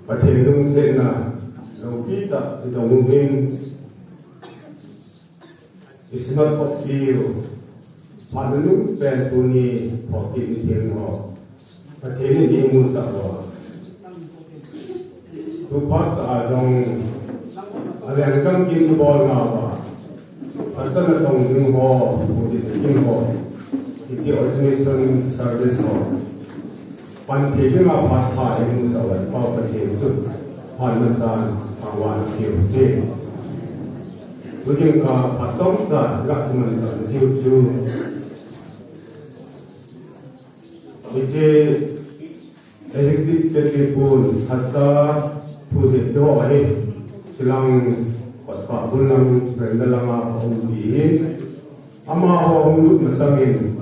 ประเทศลุงเซนาเราพิจารณาลุงเองอิสมาขอบพิวผ่านลุงเป็นตัวนี้พอพิจารณาประเทศนี้มุสาวาทุกพักอาจงอะไรกันกินบอลมาว่าอาจารย์ต้องดึงหัวผู้ที่กินหัวที่ Ordination Service หัวปันทีที่มาพัดผ่านมุสาวาเข้าประเทศสุดผ่านมาสานทางวันเที่ยวเที่ยวผู้ที่ข้าพัดจ้องสานรักมันสานเที่ยวจูวิจิExecutive Secretary Pun Hatta Pudit Doai Silang Kota Bulang Rendalang Pumpihin Ama Hong Lut Masangin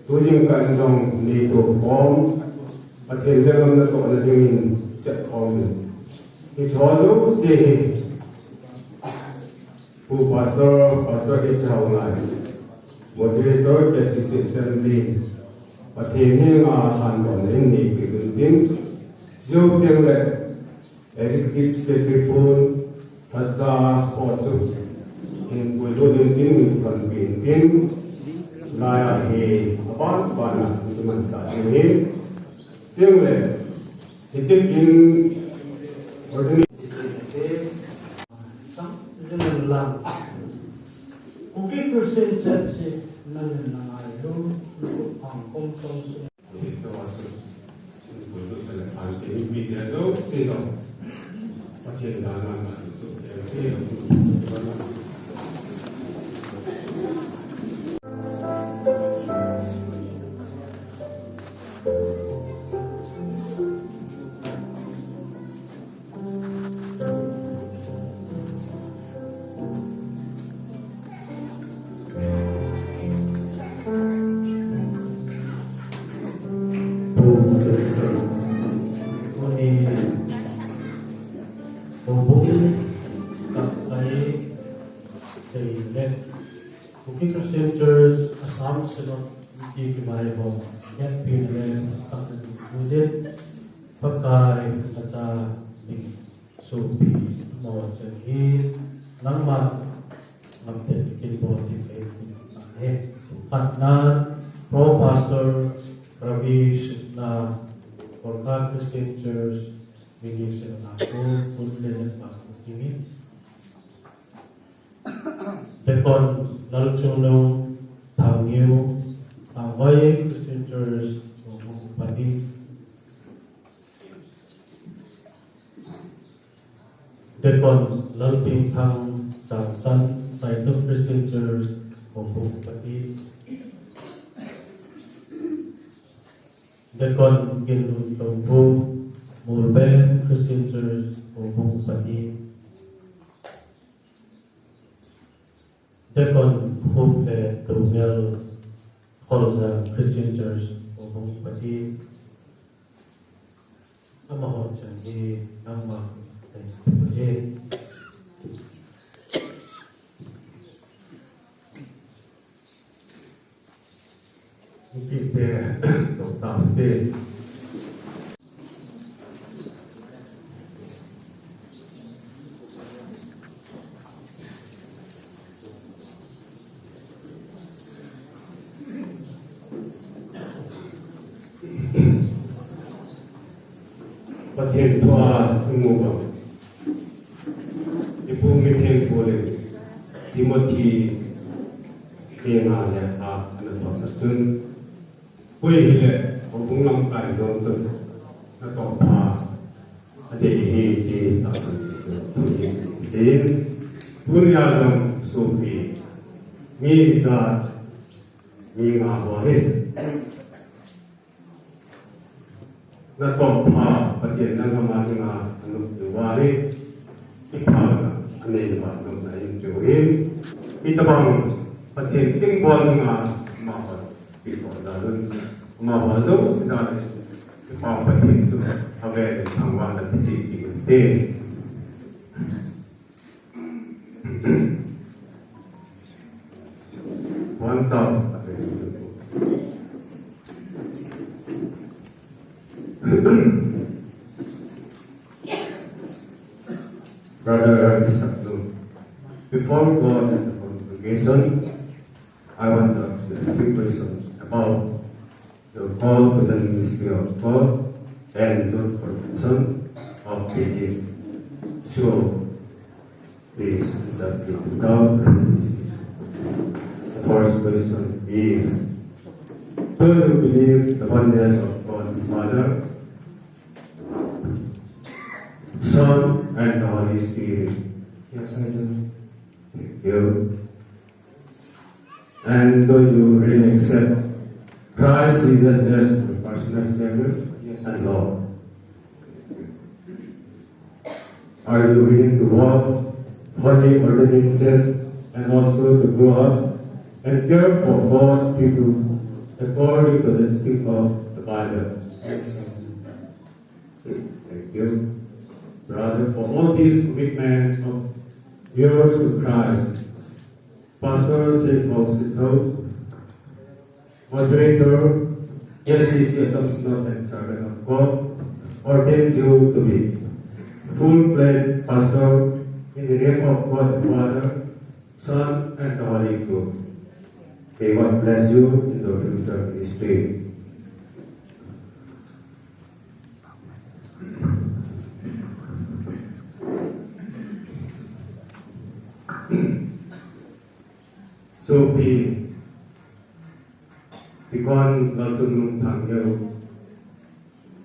Tujing Kanjong Nito Pom Atin Dalam Nato Nadingin Set Pom Ichozo Si Pu Pastor Ichaungan Moderator KCC Assam Synodประเทศนี้อาหารก่อนเล่นนี่เป็นดินเจ้าเพียงเล็ก Executive Secretary Pun ทัศน์ขอสุดเห็นผู้ดูดินดินคนเป็นดินลายเหตุบ้านบ้านที่มันจะเห็นเพียงเล็กที่จะกิน Ordination สังเรื่องหลังอุกิคุเซนเจ็ดสินั่นนั่นอะไรดูฟังคงต้องสิ่งที่ตัวสุดผู้ดูเป็นอันที่มีเจ้าสิ่งประเทศด้านนั้นสุดเที่ยวที่KCC Assam Synod di Lhanghoi yang pinilai sampai wujud pakai baca di supi mau jadi nama nanti kibol di karena Pro Pastor Ravi na Ordain Christian Church minister aku Ordination pastor ini Dekon Nalchunung Lhanghoi Christian Church Khoppi Dekon Lalping Thang San Sitlhou Christian Church Khoppi Dekon Thempu Ordain Christian Church Khoppi Dekon Khoppi Tunggal Kolza Christian Church Khoppi Amahon Changi Nama Thempu Kita dokter P. Pasien tua umum, Diphu meeting boleh, Timothy kenal ya, anak anak jun, boleh hilang, orang lampai nonton, atau apa, ada ini tak boleh, sen, punya dalam supi, misa, minga boleh. Nato pa pasien nang kamating anu duwari ipala ane ba no na yung join itabang pasien tingbuan nga mapa ito dalun mawazo sila pa pasien to ave tangwa na piti ite wanta Brother Sitlhou, before God and the congregation, I want to ask you a few questions about your call to the ministry of God and your profession of faith. So, please answer it without hesitation. The first question is, do you believe the oneness of God the Father, Son, and the Holy Spirit? Yes, I do. Thank you. And do you really accept Christ Jesus as the personal Savior Yes, and Lord? Are you willing to walk holy ordinances and also to grow up and care for God's people according to the teaching of the Bible? Yes, I do. Thank you. Brother, for all these commitments of yours to Christ, Pastor Sitlhou, Moderator KCC Assam Synod and servant of God, ordained you to be full-fledged pastor in the name of God the Father, Son, and the Holy Ghost. May God bless you in the future ministry. So be conเราจุนนุงทางเดียว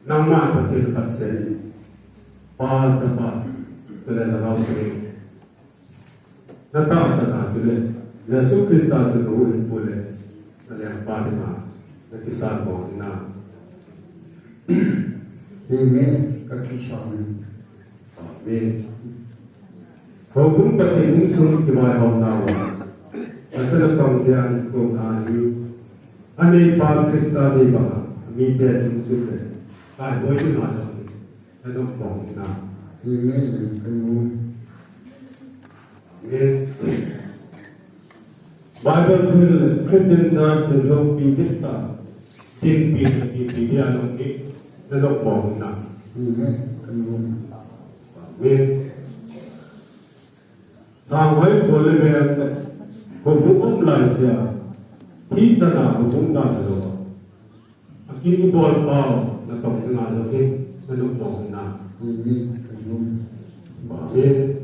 นั่งมาปฏิบัติเสร็จป้าจะป้าก็เลยเราเองนักต่างศาสนาจุเลยและสุขคริสต์จุนรู้เองพูดเลยนั่นแหละป้าที่มาในที่สานบอกนะ Amen. Kakishaman. มีเขาคุ้มปฏิบัติสุ่มที่มาห้องเราแต่ถ้าต้องเรียนกงอายุอันนี้ปาคริสต์นี่บ้างมีเดียสุ่มสุดเลยกายไว้ที่มาจังแต่ต้องบอกนะ Amen. Amen. Bible through Christian Church to look be dicta, tin be the Biblia long it, the look bomb now. Amen. Amen. When Lhanghoi Bolivia, Hopum Laisia, Pitana, Hopum Dano, a kibol power, the talking out of him, the look bomb now. Amen. Amen. When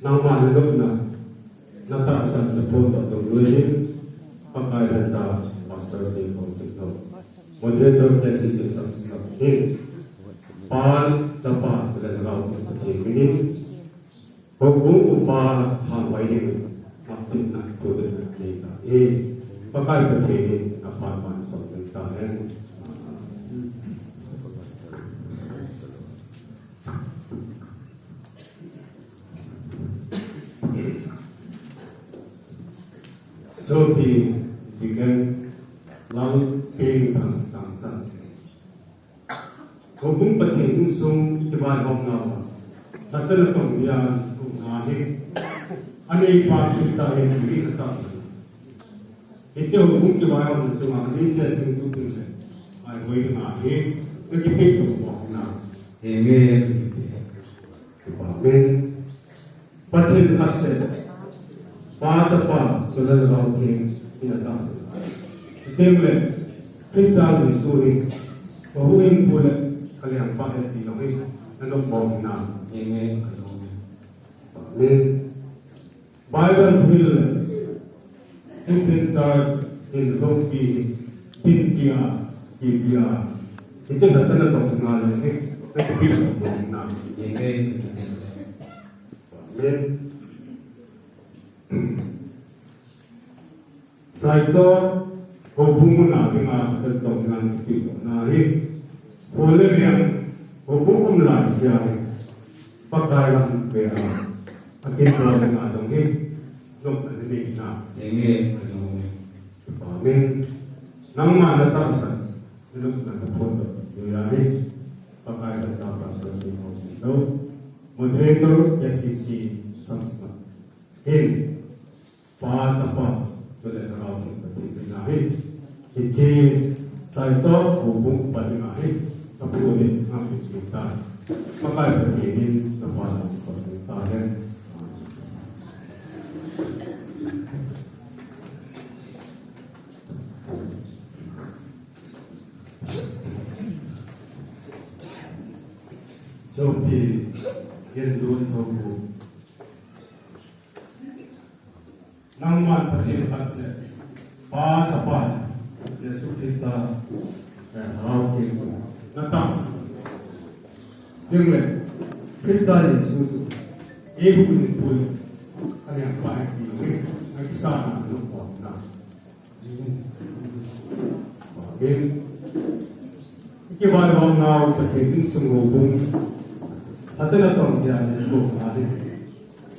now man look now. Natasan na po ng Luhin, pagkailan sa Pastor Sitlhou. Moderator KCC Assam Synod. Paan sa pa, tulad ng pagkakinin. Huwag upa Lhanghoi din, akit na tulad ng kita. Pagkakinin na paan sa pagkakain. So he began long paying tangsan. Kung pating sung tibay hong nawa, tatal tong yan kung ahin, anay pakistahin hindi natasan. Ito kung tibay hong sung ahin, dating tutunan, ay huwag ng ahin, nagipit ko hong na. Amen. Amen. Patil hapset. Pata tulad ng aking pinatasan. Temple, Kristal Missouri, pahuing bulat kaliang pahet dilawin, nanong na. Amen. Amen. Bible Hill, Christian Church, in Khoppi, Tinkia, Kibia, ito na tanong ngayon nagpipit na. Amen. Amen. Sa ito, hubungan natin ang katagtog ng pito na huli niyang hubungan lang siya pagkailang pera at ito ang atong nung naninig na. Amen. Amen. Nang manatasan, nilog na napunto. Yuyahin, pagkailang sa Pastor Sitlhou, Moderator KCC Assam Synod. Pa tulad ng aking pagpipinahin. Hindi sa ito, hubong palingahin, kapulit ang pagpipintan. Maka berkini sepanjang tahun Sopi Yendun Thempu Nangman perhimpunan Pada Yesus Kristus Harau Kita Natas Dengan Kristus Yesus Ibu Pun Kalian baik ini Kisah lupa Nah Baik Ikibat orang nau Perhimpunan Sungguh Hati datang dia itu hari,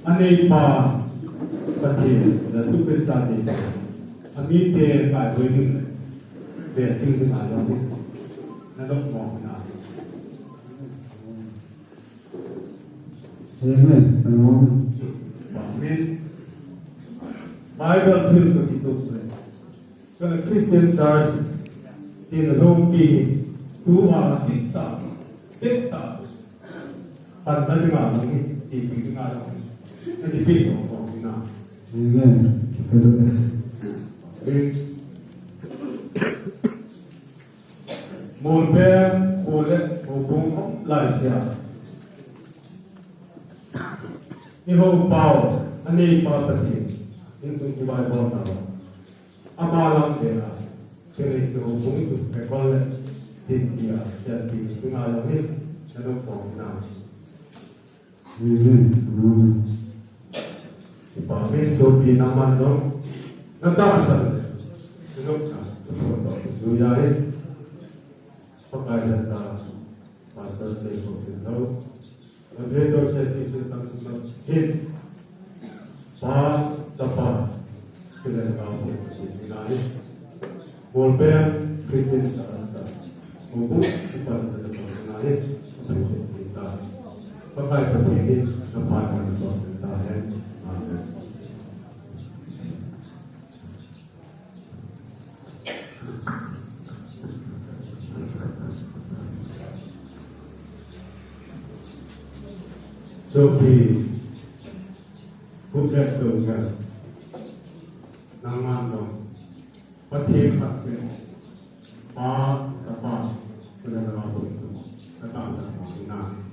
ane pa pati dah superstar ni, kami dia kaya ini, dia tinggal ada ni, nak mau nak. Amen. Amen. Bible tu begitu tu. Kalau Christian Church di dalam ini, dua kita, Pada dengar ini, di dengar ini, di pintu orang ini. Amen. Kita doa. Mulai oleh hubung Malaysia. Ini hubau, ini parti, ini untuk Bible tahu. Amalan dia, kini hubung itu berkolek di dia, jadi dengar ini, dan orang Amen. Amen. Sopi nama dong, nanti asal, senang tak? Duyai, pakai jasa, pastor Sitlhou, Moderator KCC Assam Synod, hit, pa, dapat, kena kau finalis, boleh Kristen sarasa, buku kepada finalis, kita. Pakai begini sepanjang suatu tahun. Amin. Sopi bukan tunggal nama dong pati vaksin pa apa kena apa itu kata sama ina.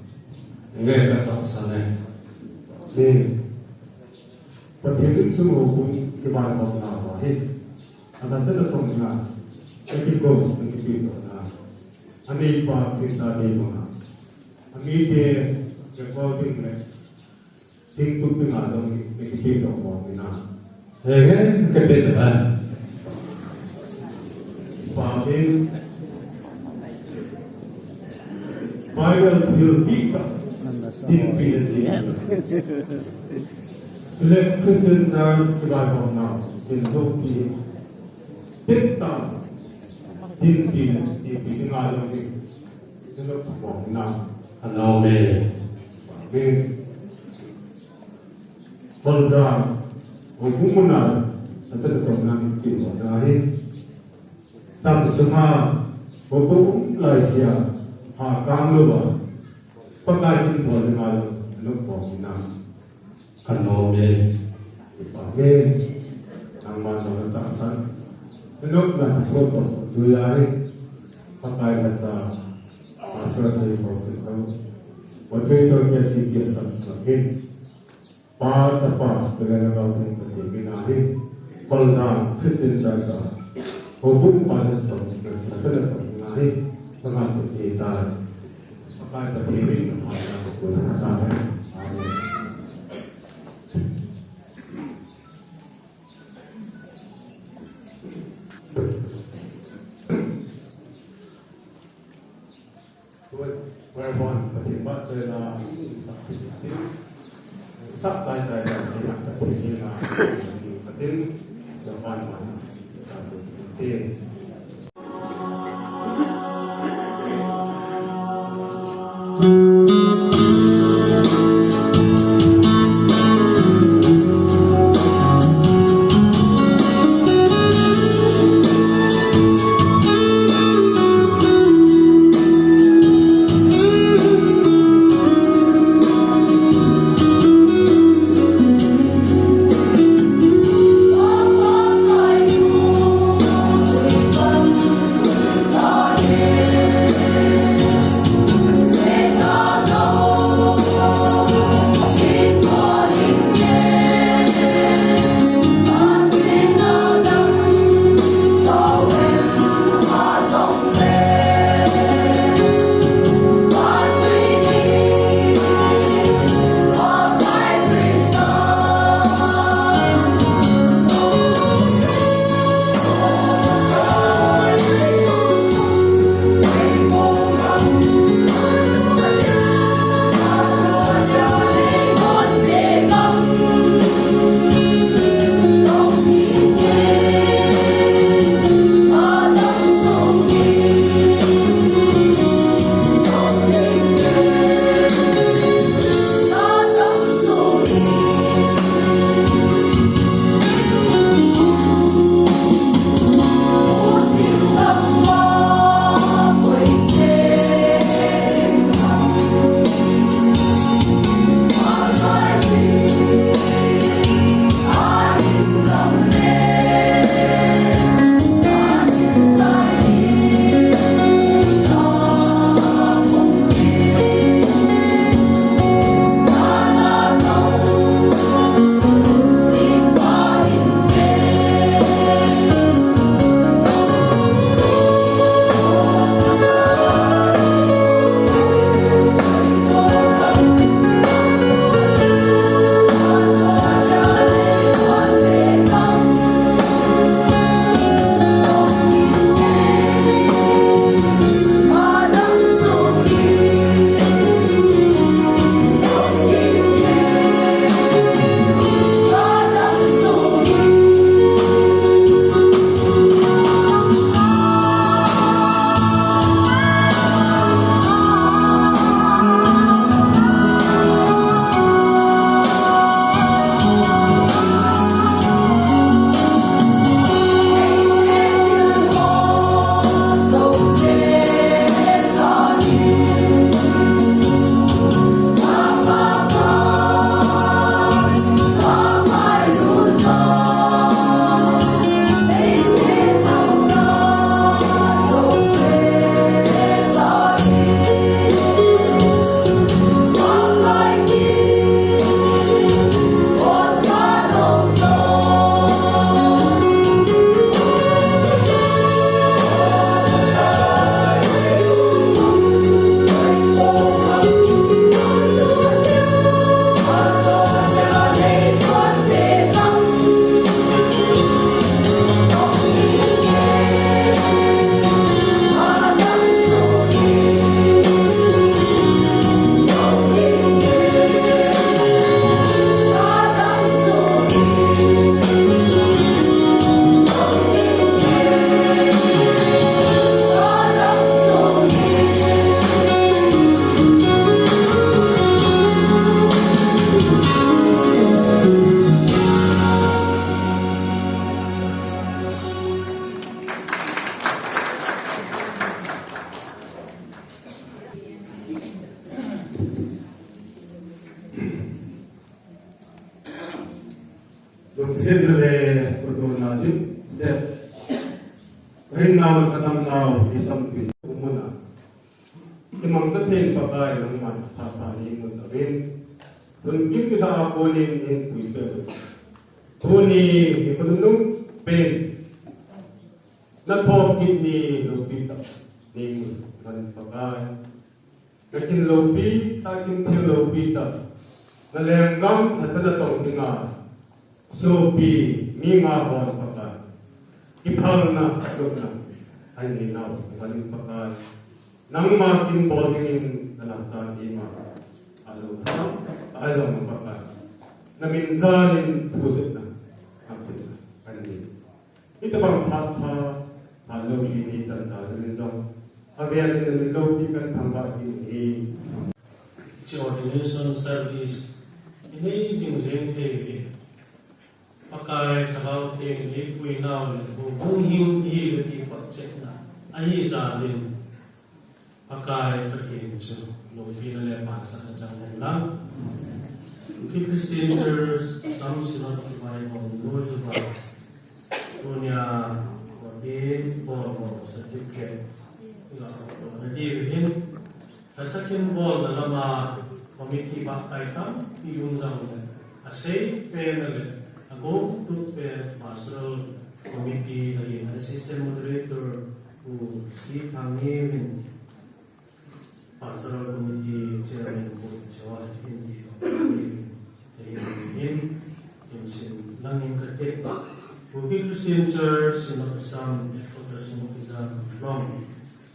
Enggak kata sana. Ni, perhatian semua pun kepada orang lain. Ada terdapat mana, kibol, kibol mana, ani pa kita ni mana, ani dia kibol tinggal, tinggal tinggal dong kibol mana. Amen. Kebetulan. Pakai Bible tu kita. Select Christian Church Bible now in Khoppi, Pita, Diphu, di ngalang ni, itu apa nak? Amen. Amen. Balza, hukuman ada problem itu ada. Tam semua hukum Malaysia, agam luar. Pakai pun boleh malu, lupa bina. Amen. Amen. Nama nama taksan. Lupa foto, duyai. Pakai kata pastor Sitlhou. Moderator KCC Assam Synod. Apa dengan kau yang binahi. Kalau Kristen jasa, hukum pada sesuatu kita binahi pengatur kita. Pada diri Allah Taala. Amin. Tuan, walaupun pertimbangan adalah sabtai yang tidak terpilih penting depan mana penting. Tung Sitlhou Ordona din set rin na magkatam na isang tuwi muna. Imang tatin pakay ng matapani mo sa rin. Tung sa aponin in Twitter. Tuni ikununong pen. Natokit ni Lupita ni Musman pakay. Nakin Lupi, takin til Lupita. Nalenggam at natong nga. Sopi, minga hon pakay. Ipal na katog na ay ninaw. Ipalin pakay. Nang makin bodingin nalasan ima. Aloha, alam pakay. Naminzalin pudot na. Ampit na. Kanin. Ito bang papa, palogi ni tanda rin daw. Avian ng logi kan pambagin ni. It's ordination service. Amazing gente. Pakai kalau ting ni kui nau le bung hing ti le ti pat cek na. Ai za lin. Pakai patin chu lo pi le pa sa jang lang. Christian Church Assam Synod mai on no juba. Dunia Ordain Bor certificate. Ila ko na di rin. At sa kimbol na lama committee pakai tam yung jang le. Asay penale Go to the pastoral committee again, assistant moderator who sit hanging pastoral committee chairman who jawab hindi him sin Lhanghoi katik who Christian Church Synod Assam from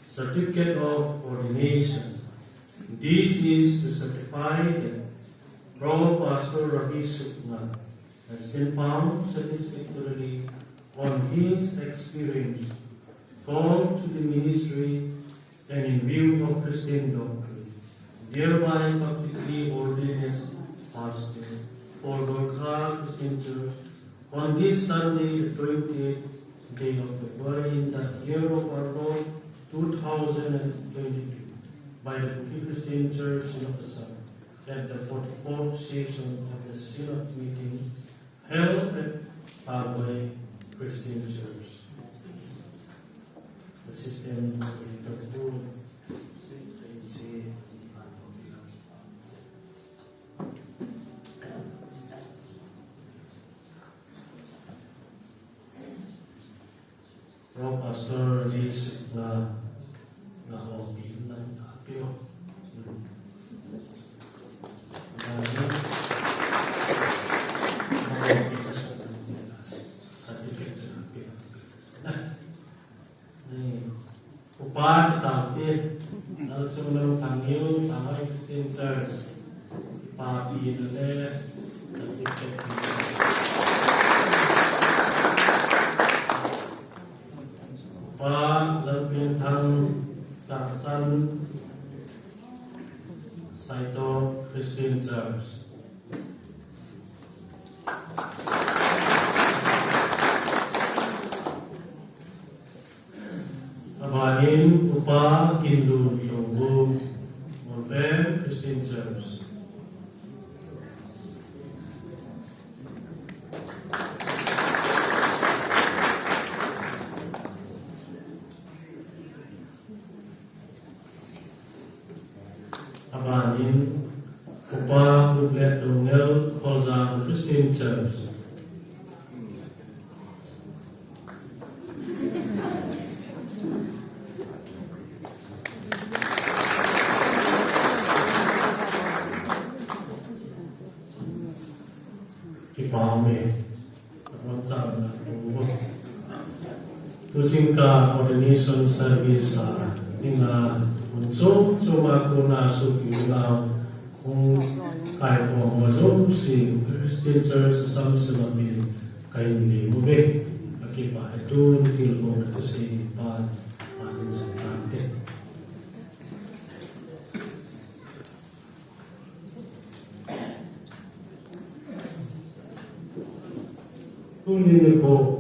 certificate of ordination. This is to certify that Prof. Pastor Ravi Sukna has been found satisfactorily on his experience, called to the ministry, and in view of Christian doctrine, thereby publicly ordained as pastor for Lhanghoi Christian Church on this Sunday, the 20th day of February, in the year of our Lord 2022, by the Christian Church Synod Assam, at the 44th session of the Synod meeting held at Lhanghoi Christian Church. Assistant Moderator Pr. Pro Pastor is na khoppi ng apio. Upat tampil, lalu sebelum panggil Lhanghoi Christian Church, papi itu certificate. Upat lebih tang Jaksan Sitlhou Christian Church. Abahin upa Hindu Thempu Ordain Christian Church. Abahin upa Buklet Dongel Kozang Christian Church. Tusingka Ordination Service tinga unsur cuma kuna sukilaw kung kaya ko mo si Christian Church Assam Synod kayo hindi mo be akipa ito tilko na to si pa panin sa kante. Tunin ko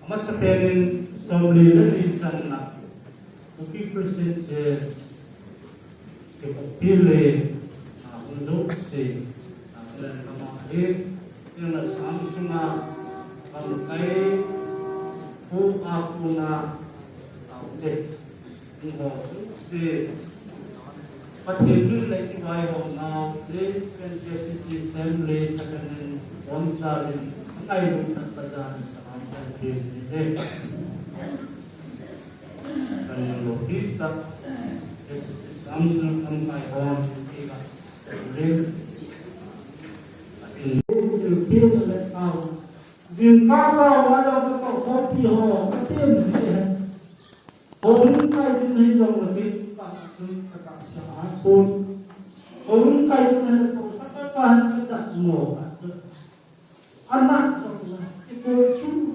Masaperin somli rin na uki% ke pile untuk si ilan kamahir yang na samsunga pangkai pu aku na dek ngo si pathiru lek vai ho na de KCC Assembly thakanen onsa din ai lu tak pada sama ke de kan lo kita samsung pangkai on kita Điều là tao riêng các bao mà đâu có tao có thì họ có tiền gì hết họ những cái như này rồi là cái các xã côn họ những cái như này là tao sắp tới ban cái đặt mổ ăn nát rồi cái cô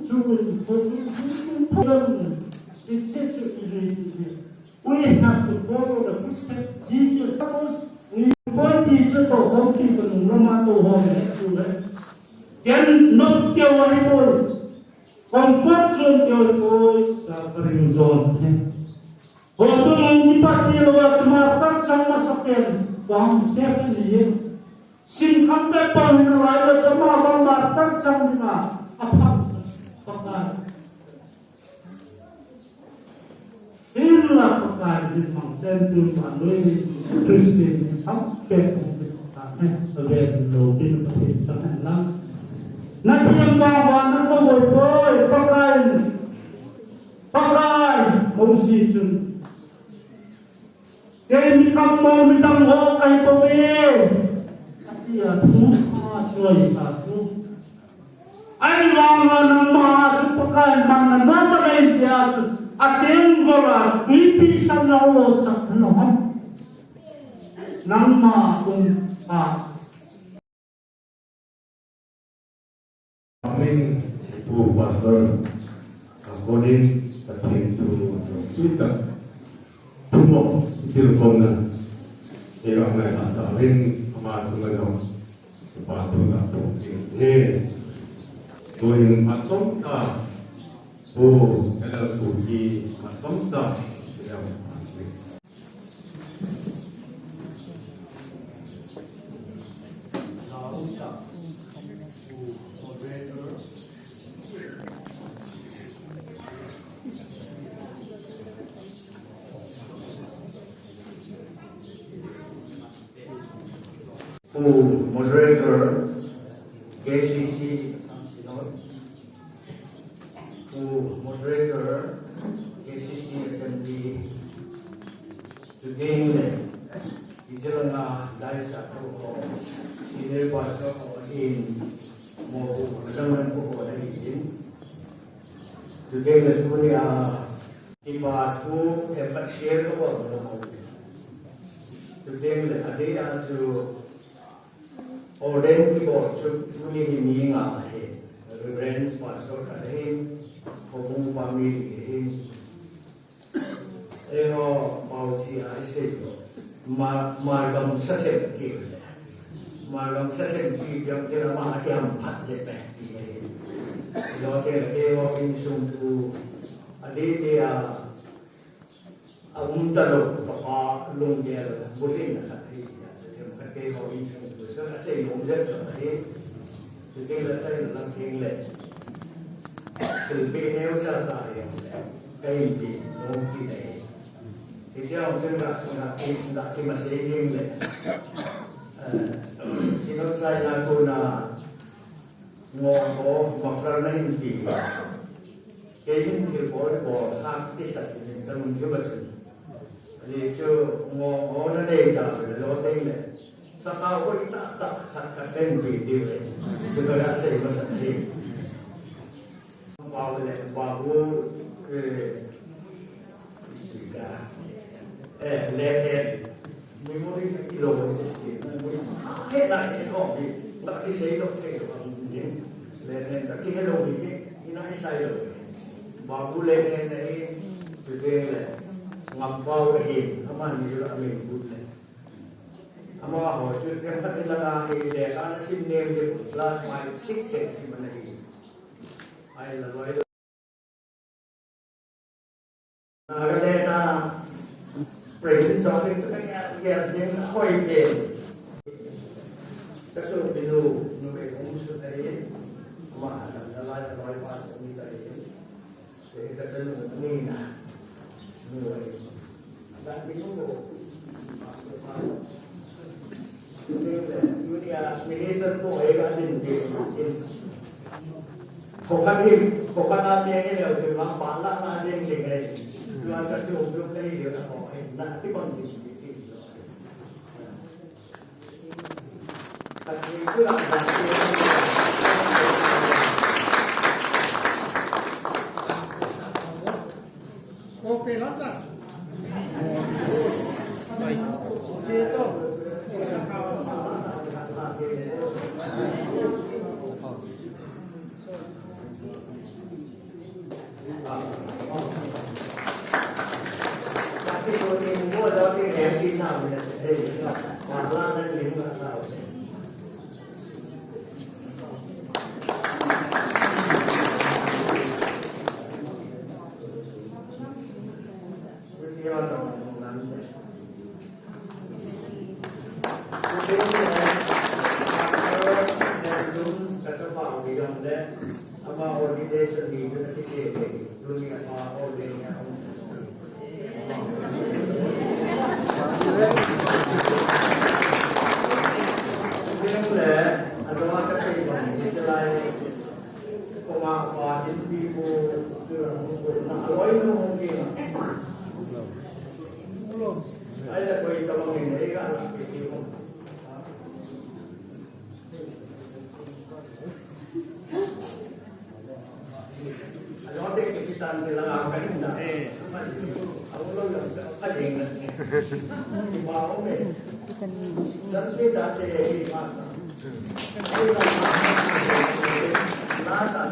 chú mình cô những thân cái chết chuyện gì we have to follow the footsteps Jesus suppose Point teacher to không thì còn nó mà tổ hồn đấy chú đấy Gen nốt kêu ấy tôi còn phát trường kêu tôi suffering zone Hồ tôi mong đi bắt đi là smart tắt trong mà sắp kèn quảng xếp cái gì xin khám phép tôi nó lại là cho mà con bạc tắt trong đi mà áp hẳn bạc tài Ini là bạc tài đi bằng xem tương bản đối với Christian sắp phép về đầu tiên có thể chấp hành lắm nó chiêm qua và nó có hồi bơi bác rai mong xì chừng cái mi cầm mô mi đâm hô cây bô bê thì thú chơi cả thú anh lòng là nó mà chú bác rai mà nó nó đây xa tiếng gọi là quý bí sẵn nhau sẵn nó không nắng mà cùng Amin Diphu Pastor Ordin Thempu kita semua tilkomna orang lain asalin amat mengenal batu batu ini tuhin matong ta bu kalau tuhi matong ta yang Moderator KCC Assam Synod, Moderator KCC Assembly, today Ijalana Daisa Senior Pastor in Ordain Ordain. Today let me Diphu effort share the world. Today let Adea to Ordain kibol chuni hini nga he Reverend Pastor kadahin hobung family eho pausi aise margam sasem ki margam sasem ki jam tera ma kiam phat je pe ki lo te eho insum tu ade te amuntalo papa long dia boleh na sa cái họ đi các bác sĩ cũng rất là thế từ cái là xây làm thiên lệ từ cái nêu ra dài cái gì nó như thế thì theo chúng là cái mà xây thiên lệ xin nó sai là cô là ngõ có mặc ra này gì cái những cái bỏ khác cái sạch thì ta muốn cái vật thì cho ngõ nó đây cả rồi nó đây lệ Sakau ko tak katakan video ini. Juga saya masa ini. Bahu leken memori kilo sedikit. Kita ni kopi, tak disay dok kayo ang ini. Leken tak kilo ini ina saya. Bahu leken ini juga ngampau ini. Aman juga amin bukan. Amo ako, yung katilang ahile, ana sinnem de last my 6 si managi. Ay laloy Ordain Prince of the Yasin Ordain. Kaso may kumusta tayo, mahalala na mga pasok ni tayo. Kasi nina, dahil mo, yun minister po ay atin din. Kukhan natin yan yun, yung mga pala natin din ay, yung sa tiyong tayo yun ako, ay natipang din. At ito lang, Kopi lang ka. Dito. tapi kuning mo daw yung happy namin. Wala na yung mga tao. Ordination dito na tikete, dunia mga Ordain niya. Siyempre, ano nga kasi hindi sila kumakain, hindi po nakaloy na mong kina. Ay, na po yung tamang hindi ka, nakikita mo. Kita nila akan na ako lang kaling iba ako santi dasi mata nasa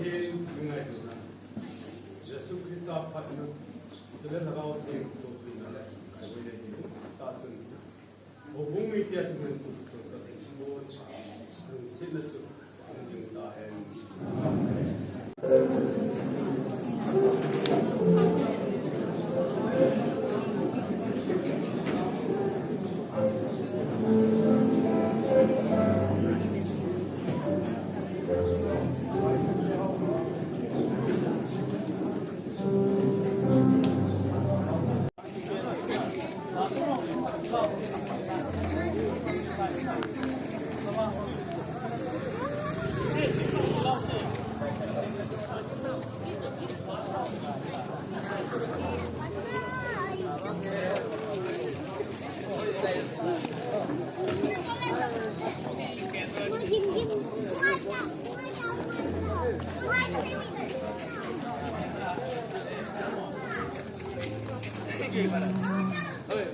hin ngai tu na Yesu Krista patna tele lagao te to pina le kai we le ta chun o bumi te chun tu to mo sit na chu jing ta hen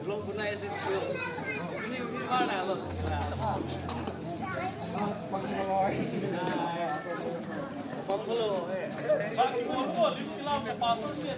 belum pernah Sitlhou. Ini mana lo? Banglo. Banglo, 6 km 800 线。